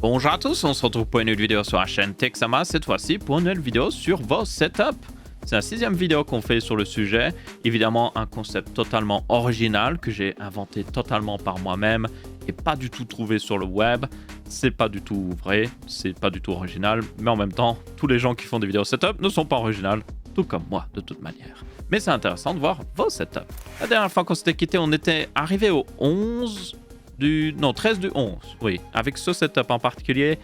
Bonjour à tous, on se retrouve pour une nouvelle vidéo sur la chaîne Texama, cette fois-ci pour une nouvelle vidéo sur vos setups. C'est la 6e vidéo qu'on fait sur le sujet. Évidemment, un concept totalement original que j'ai inventé totalement par moi-même et pas du tout trouvé sur le web. C'est pas du tout vrai, c'est pas du tout original, mais en même temps, tous les gens qui font des vidéos setup ne sont pas originales, tout comme moi de toute manière. Mais c'est intéressant de voir vos setups. La dernière fois qu'on s'était quitté, on était arrivé au 13 du 11, oui. Avec ce setup en particulier,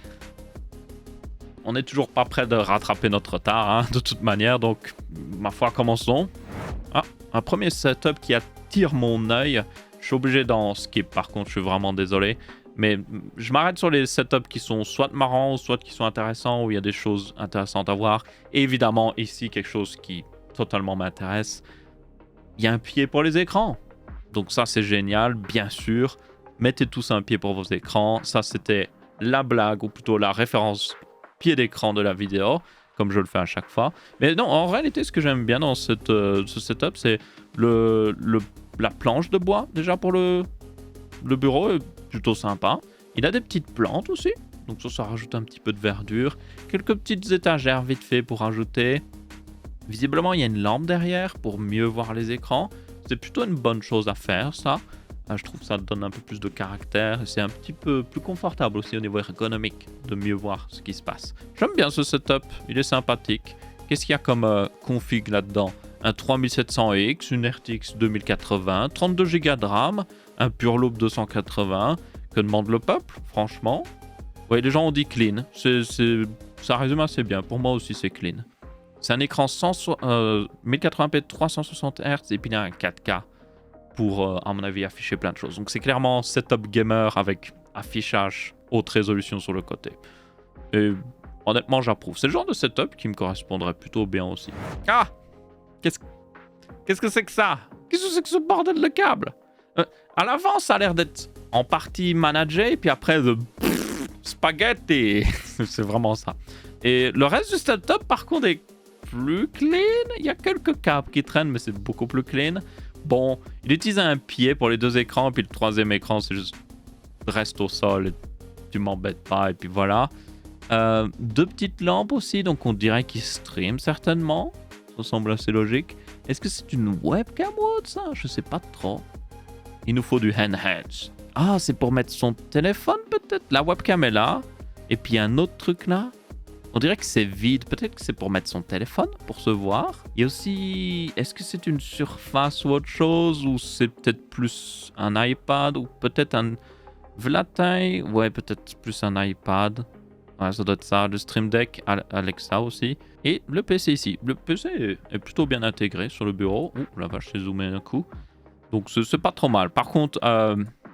on n'est toujours pas prêt de rattraper notre retard, hein, de toute manière. Donc, ma foi, commençons. Ah, un premier setup qui attire mon œil. Je suis obligé d'en skip, par contre, je suis vraiment désolé. Mais je m'arrête sur les setups qui sont soit marrants, soit qui sont intéressants, où il y a des choses intéressantes à voir. Et évidemment, ici, quelque chose qui totalement m'intéresse. Il y a un pied pour les écrans. Donc ça, c'est génial, bien sûr. Mettez tous un pied pour vos écrans. Ça, c'était la blague, ou plutôt la référence pied d'écran de la vidéo, comme je le fais à chaque fois. Mais non, en réalité, ce que j'aime bien dans ce setup, c'est la planche de bois, déjà pour le bureau, est plutôt sympa. Il a des petites plantes aussi, donc ça rajoute un petit peu de verdure. Quelques petites étagères vite fait pour rajouter. Visiblement, il y a une lampe derrière pour mieux voir les écrans. C'est plutôt une bonne chose à faire, ça. Je trouve que ça donne un peu plus de caractère et c'est un petit peu plus confortable aussi au niveau ergonomique de mieux voir ce qui se passe. J'aime bien ce setup, il est sympathique. Qu'est-ce qu'il y a comme config là-dedans? Un 3700X, une RTX 2080, 32 Go de RAM, un Purloop 280. Que demande le peuple, franchement? Oui, les gens ont dit clean. Ça résume assez bien. Pour moi aussi, c'est clean. C'est un écran 1080p 360 Hz et puis il y a un 4K. Pour, à mon avis, afficher plein de choses. Donc c'est clairement setup gamer avec affichage haute résolution sur le côté. Et honnêtement, j'approuve. C'est le genre de setup qui me correspondrait plutôt bien aussi. Ah! Qu'est-ce que c'est que ça? Qu'est-ce que c'est que ce bordel de câble? À l'avant, ça a l'air d'être en partie managé, et puis après, spaghetti. C'est vraiment ça. Et le reste du setup, par contre, est plus clean. Il y a quelques câbles qui traînent, mais c'est beaucoup plus clean. Bon, il utilise un pied pour les deux écrans, puis le troisième écran, c'est juste reste au sol, et tu m'embêtes pas, et puis voilà. Deux petites lampes aussi, donc on dirait qu'il stream certainement. Ça semble assez logique. Est-ce que c'est une webcam ou autre, ça? Je sais pas trop. Il nous faut du handheld. Ah, c'est pour mettre son téléphone peut-être? La webcam est là. Et puis un autre truc là. On dirait que c'est vide. Peut-être que c'est pour mettre son téléphone, pour se voir. Il y a aussi... Est-ce que c'est une surface ou autre chose? Ou c'est peut-être plus un iPad? Ou peut-être un... V'la taille? Ouais, peut-être plus un iPad. Ouais, ça doit être ça. Le Stream Deck, Alexa aussi. Et le PC ici. Le PC est plutôt bien intégré sur le bureau. Ouh, la vache, j'ai zoomé un coup. Donc, c'est pas trop mal. Par contre,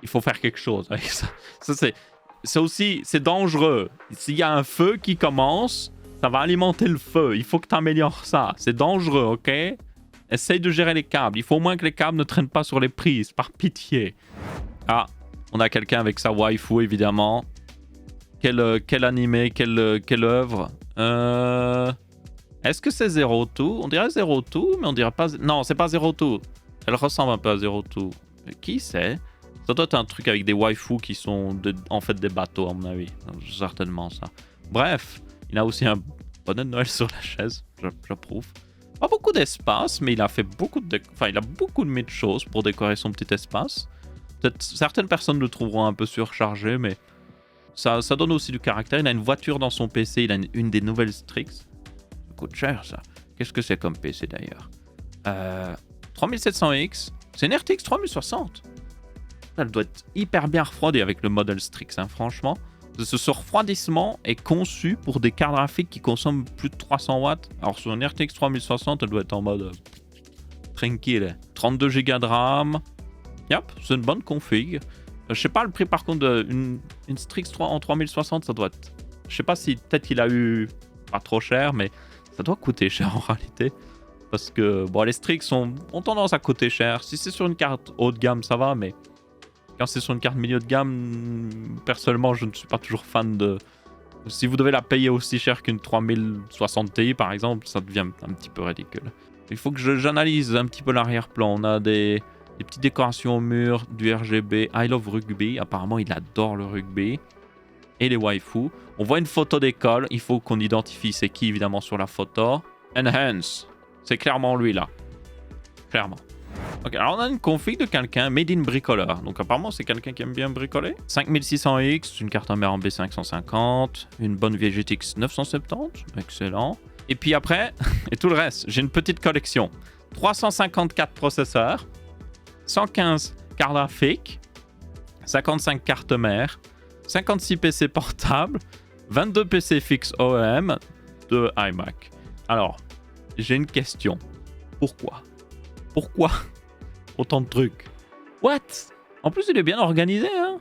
il faut faire quelque chose avec ça. C'est aussi, c'est dangereux. S'il y a un feu qui commence, ça va alimenter le feu. Il faut que tu améliores ça. C'est dangereux, ok? Essaye de gérer les câbles. Il faut au moins que les câbles ne traînent pas sur les prises, par pitié. Ah, on a quelqu'un avec sa waifu, évidemment. Quel animé, quelle œuvre? Est-ce que c'est Zero Two? On dirait Zero Two, mais on dirait pas... Non, c'est pas Zero Two. Elle ressemble un peu à Zero Two. Qui c'est? Ça doit être un truc avec des waifus qui sont en fait des bateaux, à mon avis. Certainement ça. Bref, il a aussi un bonnet de Noël sur la chaise. J'approuve. Pas beaucoup d'espace, mais il a fait beaucoup de... Enfin, il a beaucoup de choses pour décorer son petit espace. Peut-être certaines personnes le trouveront un peu surchargé, mais ça donne aussi du caractère. Il a une voiture dans son PC. Il a une des nouvelles Strix. Ça coûte cher, ça. Qu'est-ce que c'est comme PC, d'ailleurs 3700X. C'est une RTX 3060. Elle doit être hyper bien refroidie avec le modèle Strix, hein, franchement. Ce refroidissement est conçu pour des cartes graphiques qui consomment plus de 300 watts. Alors sur une RTX 3060, elle doit être en mode tranquille. 32 Go de RAM. Yep, c'est une bonne config. Je sais pas le prix par contre d'une Strix 3 en 3060, ça doit être... Je sais pas si peut-être qu'il a eu pas trop cher, mais ça doit coûter cher en réalité. Parce que bon, les Strix ont tendance à coûter cher. Si c'est sur une carte haut de gamme, ça va, mais... Quand c'est sur une carte milieu de gamme, personnellement, je ne suis pas toujours fan de... Si vous devez la payer aussi cher qu'une 3060 Ti, par exemple, ça devient un petit peu ridicule. Il faut que j'analyse un petit peu l'arrière-plan. On a des petites décorations au mur, du RGB. I love rugby. Apparemment, il adore le rugby. et les waifus. On voit une photo d'école. Il faut qu'on identifie c'est qui, évidemment, sur la photo. Enhance. C'est clairement lui, là. Clairement. Ok, alors on a une config de quelqu'un, Made in Bricoleur. Donc apparemment, c'est quelqu'un qui aime bien bricoler. 5600X, une carte mère en B550, une bonne vieille GTX 970. Excellent. Et puis après, et tout le reste, j'ai une petite collection. 354 processeurs, 115 cartes graphiques, 55 cartes mères, 56 PC portables, 22 PC fixes OEM, 2 iMac. Alors, j'ai une question. Pourquoi autant de trucs? What? En plus, il est bien organisé, hein?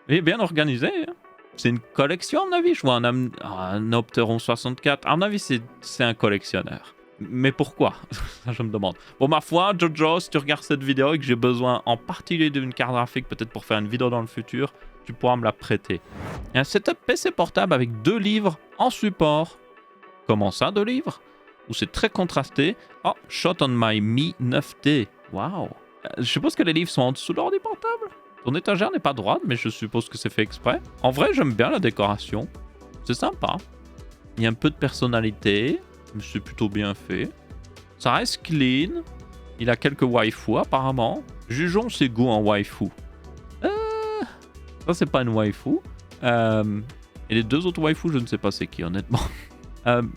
Il est bien organisé, hein? C'est une collection, à mon avis. Je vois un Opteron 64. À mon avis, c'est un collectionneur. Mais pourquoi? Ça, je me demande. Bon, ma foi, Jojo, si tu regardes cette vidéo et que j'ai besoin en particulier d'une carte graphique, peut-être pour faire une vidéo dans le futur, tu pourras me la prêter. Il y a un setup PC portable avec 2 livres en support. Comment ça, 2 livres? Où c'est très contrasté. Oh, Shot on my Mi 9T. Waouh. Je suppose que les livres sont en dessous de l'ordi portable. Ton étagère n'est pas droite, mais je suppose que c'est fait exprès. En vrai, j'aime bien la décoration. C'est sympa. Il y a un peu de personnalité, mais c'est plutôt bien fait. Ça reste clean. Il a quelques waifus apparemment. Jugeons ses goûts en waifu. Ça, c'est pas une waifu. Et les 2 autres waifus, je ne sais pas c'est qui, honnêtement.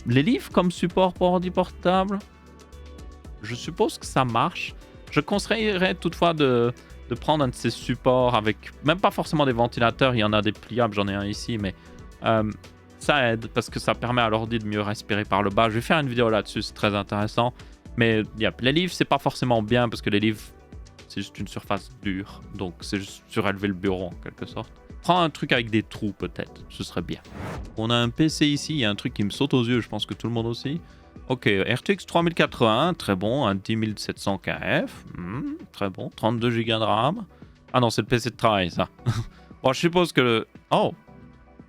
Les livres comme support pour ordi portable, je suppose que ça marche. Je conseillerais toutefois de prendre un de ces supports avec, même pas forcément des ventilateurs, il y en a des pliables, j'en ai un ici, mais ça aide parce que ça permet à l'ordi de mieux respirer par le bas. Je vais faire une vidéo là-dessus, c'est très intéressant. Mais les livres, c'est pas forcément bien parce que les livres, c'est juste une surface dure. Donc c'est juste surélever le bureau en quelque sorte. Prends un truc avec des trous peut-être, ce serait bien. On a un PC ici, il y a un truc qui me saute aux yeux, je pense que tout le monde aussi. Ok, RTX 3080, très bon, un 10700 KF, très bon, 32 Go de RAM. Ah non, c'est le PC de travail, ça. Bon, je suppose que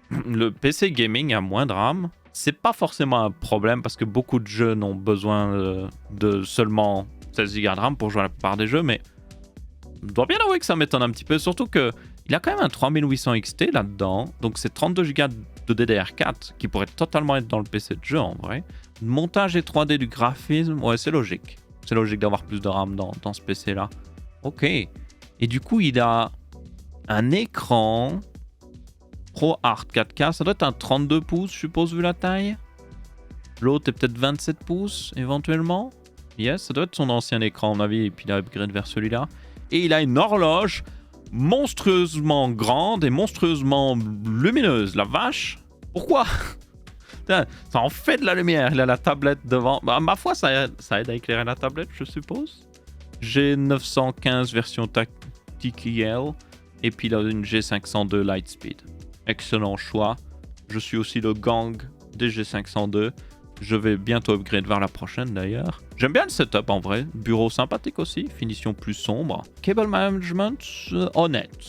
le PC gaming a moins de RAM. C'est pas forcément un problème parce que beaucoup de jeux n'ont besoin de seulement 16 Go de RAM pour jouer à la plupart des jeux, mais je dois bien avouer que ça m'étonne un petit peu, surtout que il a quand même un 3800 XT là-dedans, donc c'est 32 Go de DDR4 qui pourrait totalement être dans le PC de jeu en vrai. Montage et 3D du graphisme, ouais, c'est logique. C'est logique d'avoir plus de RAM dans ce PC là. Ok. Et du coup, il a un écran ProArt 4K, ça doit être un 32 pouces, je suppose, vu la taille. L'autre est peut-être 27 pouces, éventuellement. Yes, ça doit être son ancien écran, à mon avis, et puis il a upgrade vers celui-là. Et il a une horloge monstrueusement grande et monstrueusement lumineuse. La vache. Pourquoi? Ça en fait de la lumière. Il a la tablette devant. Bah, ma foi, ça aide à éclairer la tablette, je suppose. G915 version tactique IL. Et puis il a une G502 Lightspeed. Excellent choix. Je suis aussi le gang des G502. Je vais bientôt upgrade vers la prochaine d'ailleurs. J'aime bien le setup en vrai. Bureau sympathique aussi. Finition plus sombre. Cable management honnête.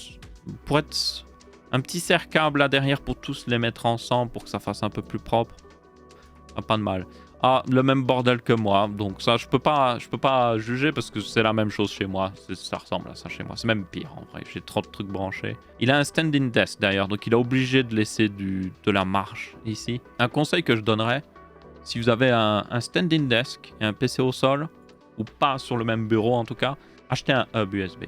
Pour être un petit serre-câble là derrière pour tous les mettre ensemble pour que ça fasse un peu plus propre. Ah, pas de mal. Ah, le même bordel que moi. Donc ça, je peux pas juger parce que c'est la même chose chez moi. Ça ressemble à ça chez moi. C'est même pire en vrai. J'ai trop de trucs branchés. Il a un standing desk d'ailleurs. Donc il est obligé de laisser de la marge ici. Un conseil que je donnerais, si vous avez un standing desk et un PC au sol, ou pas sur le même bureau en tout cas, achetez un hub USB.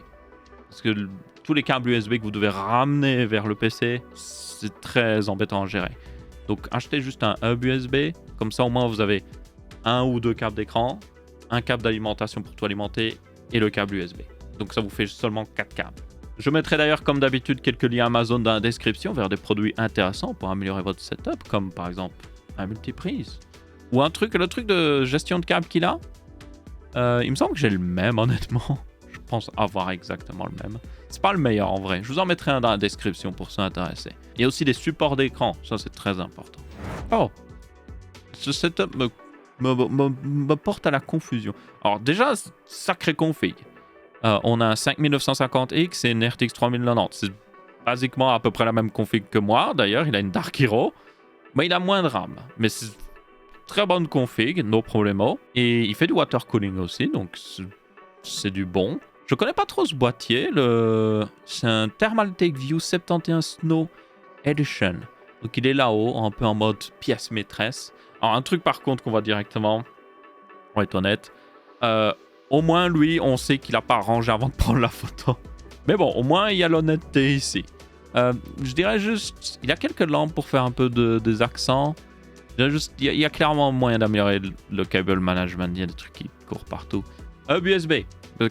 Parce que tous les câbles USB que vous devez ramener vers le PC, c'est très embêtant à gérer. Donc achetez juste un hub USB, comme ça au moins vous avez un ou 2 câbles d'écran, un câble d'alimentation pour tout alimenter et le câble USB. Donc ça vous fait seulement 4 câbles. Je mettrai d'ailleurs comme d'habitude quelques liens Amazon dans la description vers des produits intéressants pour améliorer votre setup, comme par exemple un multiprise. Ou le truc de gestion de câble qu'il a. Il me semble que j'ai le même, honnêtement. Je pense avoir exactement le même. C'est pas le meilleur en vrai. Je vous en mettrai un dans la description pour ceux intéressés. Il y a aussi des supports d'écran. Ça, c'est très important. Oh. Ce setup me porte à la confusion. Alors déjà, sacré config. On a un 5950X et une RTX 3090. C'est basiquement à peu près la même config que moi. D'ailleurs, il a une Dark Hero. Mais il a moins de RAM. Mais c'est très bonne config, no problemo. Et il fait du water cooling aussi, donc c'est du bon. Je connais pas trop ce boîtier. C'est un Thermaltake View 71 Snow Edition. Donc il est là-haut, un peu en mode pièce maîtresse. Alors un truc par contre qu'on voit directement, on va être honnête, au moins lui, on sait qu'il n'a pas rangé avant de prendre la photo. Mais bon, au moins il y a l'honnêteté ici. Je dirais juste, il y a quelques lampes pour faire un peu des accents. Il y a clairement moyen d'améliorer le cable management, il y a des trucs qui courent partout. Hub USB.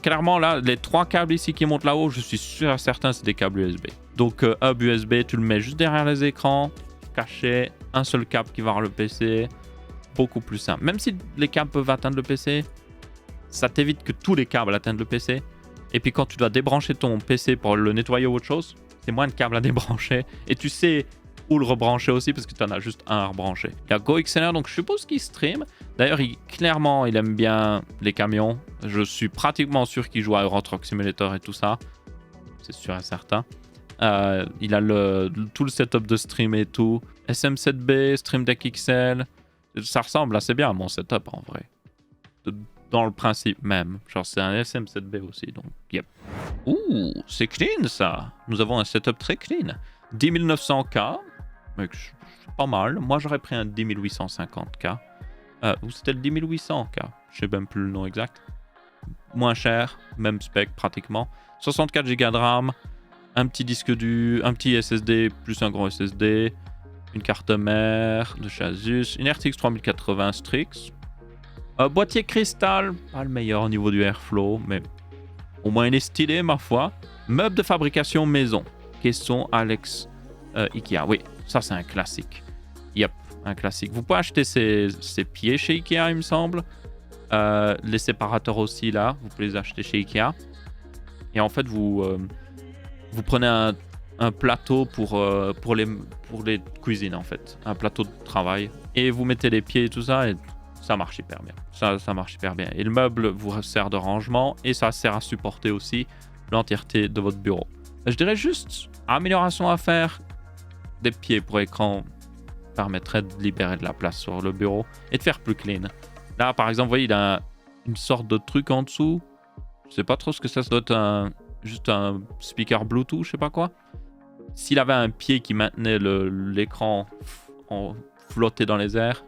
Clairement là, les 3 câbles ici qui montent là-haut, je suis sûr et certain c'est des câbles USB. Donc hub USB, tu le mets juste derrière les écrans, caché, un seul câble qui va vers le PC. Beaucoup plus simple. Même si les câbles peuvent atteindre le PC, ça t'évite que tous les câbles atteignent le PC. Et puis quand tu dois débrancher ton PC pour le nettoyer ou autre chose, c'est moins de câbles à débrancher. Et tu sais où le rebrancher aussi parce que tu en as juste un à rebrancher. Il y a GoXLR, donc je suppose qu'il stream. D'ailleurs, clairement, il aime bien les camions. Je suis pratiquement sûr qu'il joue à Euro Truck Simulator et tout ça. C'est sûr et certain. Il a tout le setup de stream et tout. SM7B, Stream Deck XL. Ça ressemble assez bien à mon setup en vrai. Dans le principe même. Genre c'est un SM7B aussi, donc yep. Ouh, c'est clean ça. Nous avons un setup très clean. 10900K, mec, c'est pas mal. Moi j'aurais pris un 10850K. Ou c'était le 10800K, je sais même plus le nom exact. Moins cher, même spec pratiquement. 64 Go de RAM, un petit disque dur, un petit SSD plus un gros SSD, une carte mère de chez Asus, une RTX 3080 Strix. Boîtier cristal, pas le meilleur au niveau du airflow, mais au moins il est stylé ma foi. Meubles de fabrication maison. Question Alex Ikea. Oui, ça c'est un classique. Yep, un classique. Vous pouvez acheter ces pieds chez Ikea, il me semble. Les séparateurs aussi là, vous pouvez les acheter chez Ikea. Et en fait, vous prenez un plateau pour les cuisines en fait. Un plateau de travail. Et vous mettez les pieds et tout ça et ça marche hyper bien. Ça marche hyper bien. Et le meuble vous sert de rangement et ça sert à supporter aussi l'entièreté de votre bureau. Je dirais juste, amélioration à faire, des pieds pour écran permettrait de libérer de la place sur le bureau et de faire plus clean. Là, par exemple, vous voyez, il a une sorte de truc en dessous. Je sais pas trop ce que ça doit être, juste un speaker Bluetooth, je sais pas quoi. S'il avait un pied qui maintenait l'écran flotté dans les airs,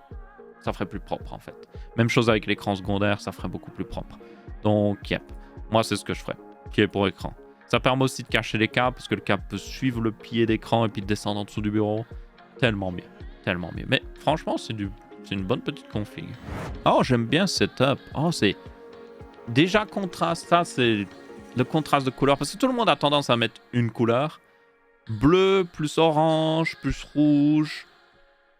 ça ferait plus propre en fait. Même chose avec l'écran secondaire, ça ferait beaucoup plus propre. Donc, yep. Moi, c'est ce que je ferais. Pied pour écran. Ça permet aussi de cacher les câbles parce que le câble peut suivre le pied d'écran et puis descendre en dessous du bureau. Tellement mieux. Tellement mieux. Mais franchement, c'est une bonne petite config. Oh, j'aime bien ce setup. Oh, c'est déjà contraste. Ça, c'est le contraste de couleur. Parce que tout le monde a tendance à mettre une couleur. Bleu plus orange plus rouge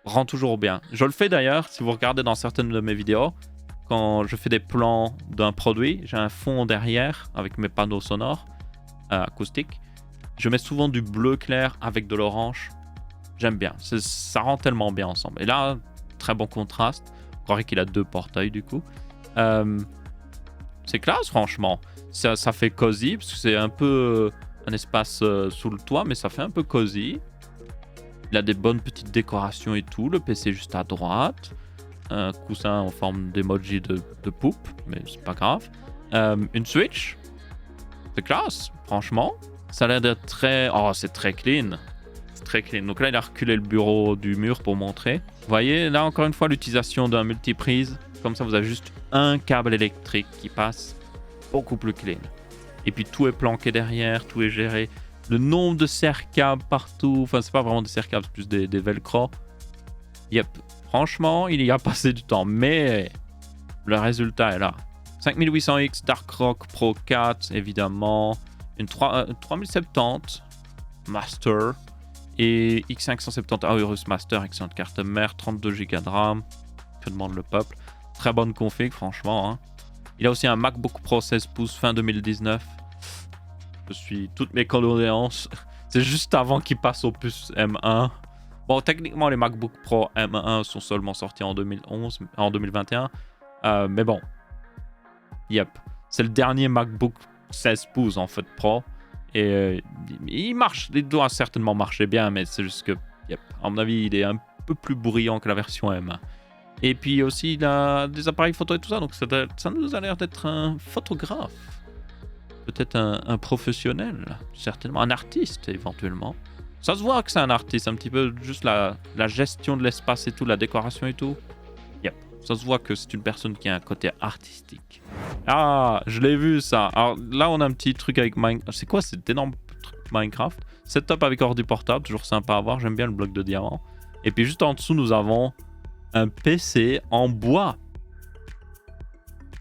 rend toujours bien. Je le fais d'ailleurs, si vous regardez dans certaines de mes vidéos. Quand je fais des plans d'un produit, j'ai un fond derrière avec mes panneaux sonores acoustiques. Je mets souvent du bleu clair avec de l'orange. J'aime bien. Ça rend tellement bien ensemble. Et là, très bon contraste. On croirait qu'il a 2 portails du coup. C'est classe franchement. Ça fait cosy parce que c'est un peu un espace sous le toit, mais ça fait un peu cosy. Il a des bonnes petites décorations et tout. Le PC juste à droite. Un coussin en forme d'emoji de poupe, mais c'est pas grave. Une Switch. C'est classe, franchement. Ça a l'air d'être très... Oh, c'est très clean. C'est très clean. Donc là, il a reculé le bureau du mur pour montrer. Vous voyez, là, encore une fois, l'utilisation d'un multiprise. Comme ça, vous avez juste un câble électrique qui passe. Beaucoup plus clean. Et puis, tout est planqué derrière, tout est géré. Le nombre de serre-câbles partout. Enfin, c'est pas vraiment des serre-câbles, c'est plus des velcro. Yep. Franchement, il y a passé du temps. Mais le résultat est là. 5800X Dark Rock Pro 4, évidemment. Une 3070 Master. Et X570 Aorus Master, excellente carte mère, 32 Go de RAM. Que demande le peuple. Très bonne config, franchement. Hein. Il a aussi un MacBook Pro 16 pouces fin 2019. Je suis toutes mes condoléances. C'est juste avant qu'il passe au puce M1. Bon, techniquement, les MacBook Pro M1 sont seulement sortis en 2021. Mais bon. Yep. C'est le dernier MacBook 16 pouces, en fait, Pro. Et il marche. Il doit certainement marcher bien, mais c'est juste que, yep. À mon avis, il est un peu plus bruyant que la version M1. Et puis aussi, il a des appareils photo et tout ça. Donc, ça nous a l'air d'être un photographe. Peut-être un professionnel. Certainement. Un artiste, éventuellement. Ça se voit que c'est un artiste, un petit peu juste la gestion de l'espace et tout, la décoration et tout. Yep. Ça se voit que c'est une personne qui a un côté artistique. Ah, je l'ai vu ça. Alors là, on a un petit truc avec Minecraft. C'est quoi cet énorme truc Minecraft? Setup avec ordi portable, toujours sympa à voir. J'aime bien le bloc de diamant. Et puis juste en dessous, nous avons un PC en bois.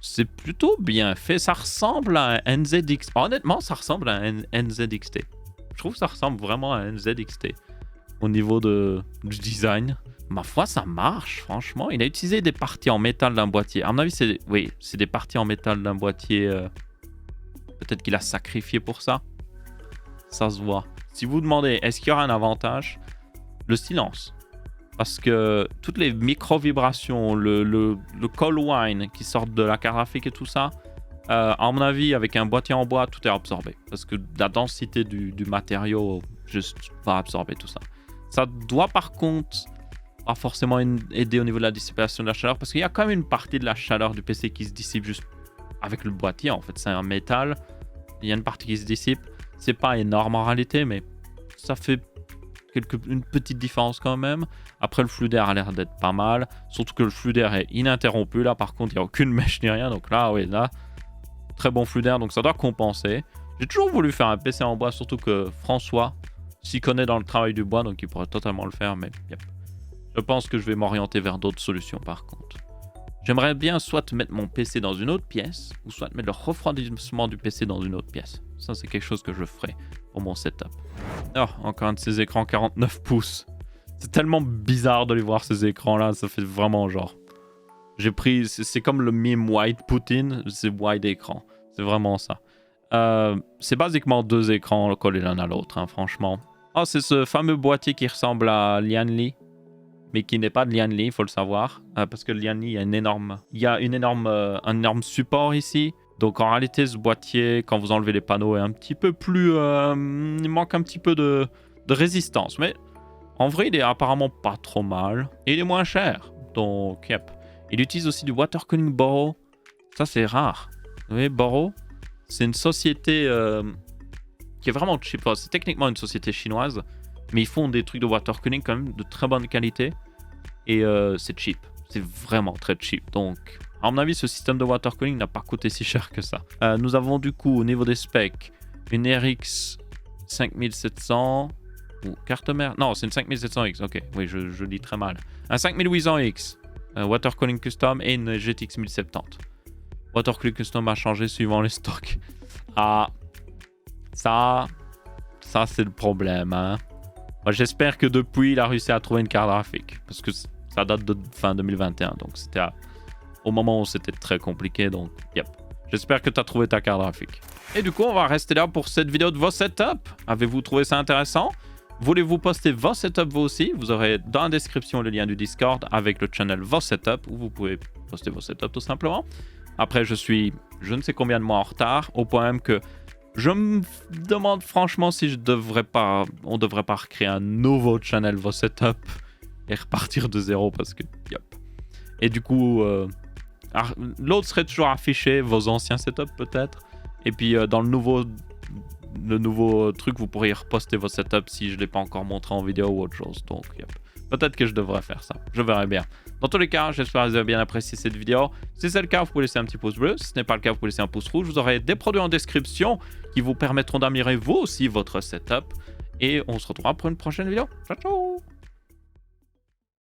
C'est plutôt bien fait. Ça ressemble à un NZXT. Honnêtement, ça ressemble à un NZXT. Je trouve que ça ressemble vraiment à un NZXT au niveau du design. Ma foi, ça marche, franchement. Il a utilisé des parties en métal d'un boîtier. À mon avis, c'est des parties en métal d'un boîtier. Peut-être qu'il a sacrifié pour ça. Ça se voit. Si vous demandez, est-ce qu'il y aura un avantage? Le silence. Parce que toutes les micro-vibrations, le cold whine qui sortent de la carte graphique et tout ça, à mon avis, avec un boîtier en bois, tout est absorbé. Parce que la densité du matériau juste va absorber tout ça. Ça doit par contre pas forcément aider au niveau de la dissipation de la chaleur, parce qu'il y a quand même une partie de la chaleur du PC qui se dissipe juste avec le boîtier. En fait, c'est un métal. Il y a une partie qui se dissipe. C'est pas énorme en réalité, mais ça fait une petite différence quand même. Après, le flux d'air a l'air d'être pas mal. Surtout que le flux d'air est ininterrompu. Là, par contre, il n'y a aucune mèche ni rien. Donc là, oui, là, très bon flux d'air. Donc ça doit compenser. J'ai toujours voulu faire un PC en bois, surtout que François s'y connaît dans le travail du bois. Donc il pourrait totalement le faire. Mais yep. Je pense que je vais m'orienter vers d'autres solutions par contre. J'aimerais bien soit mettre mon PC dans une autre pièce, ou soit mettre le refroidissement du PC dans une autre pièce. Ça, c'est quelque chose que je ferai pour mon setup. Oh, encore un de ces écrans 49 pouces. C'est tellement bizarre de les voir ces écrans-là. Ça fait vraiment genre... J'ai pris... C'est comme le meme Wide Poutine, c'est wide écran. C'est vraiment ça. C'est basiquement deux écrans collés l'un à l'autre, hein, franchement. Oh, c'est ce fameux boîtier qui ressemble à Lianli, mais qui n'est pas de Lianli, il faut le savoir. Parce que Lianli, il y a un énorme support ici. Donc en réalité, ce boîtier, quand vous enlevez les panneaux, est un petit peu plus... il manque un petit peu de résistance. Mais en vrai, il est apparemment pas trop mal. Et il est moins cher. Donc, yep. Il utilise aussi du water cooling Boro. Ça, c'est rare. Vous voyez, Boro, c'est une société qui est vraiment cheap. Enfin, c'est techniquement une société chinoise. Mais ils font des trucs de water cooling quand même de très bonne qualité. Et c'est cheap. C'est vraiment très cheap. Donc, à mon avis, ce système de water cooling n'a pas coûté si cher que ça. Nous avons du coup, au niveau des specs, une RX 5700. Ou carte mère. Non, c'est une 5700X. Ok, oui, je lis très mal. Un 5800X. Water cooling custom et une GTX 1070. Water cooling custom a changé suivant les stocks. Ah, ça c'est le problème, hein. Moi, j'espère que depuis, il a réussi à trouver une carte graphique. Parce que ça date de fin 2021. Donc, c'était au moment où c'était très compliqué. Donc, yep. J'espère que tu as trouvé ta carte graphique. Et du coup, on va rester là pour cette vidéo de vos setups. Avez-vous trouvé ça intéressant? Voulez-vous poster vos setups vous aussi? Vous aurez dans la description le lien du Discord avec le channel vos setups où vous pouvez poster vos setups tout simplement. Après, je suis je ne sais combien de mois en retard, au point même que je me demande franchement si on devrait pas recréer un nouveau channel vos setups et repartir de zéro parce que yep. Et du coup, l'autre serait toujours affiché, vos anciens setups peut-être. Et puis dans le nouveau truc, vous pourriez reposter vos setups si je ne l'ai pas encore montré en vidéo ou autre chose. Donc, yep. Peut-être que je devrais faire ça. Je verrai bien. Dans tous les cas, j'espère que vous avez bien apprécié cette vidéo. Si c'est le cas, vous pouvez laisser un petit pouce bleu. Si ce n'est pas le cas, vous pouvez laisser un pouce rouge. Vous aurez des produits en description qui vous permettront d'améliorer vous aussi votre setup. Et on se retrouvera pour une prochaine vidéo. Ciao, ciao!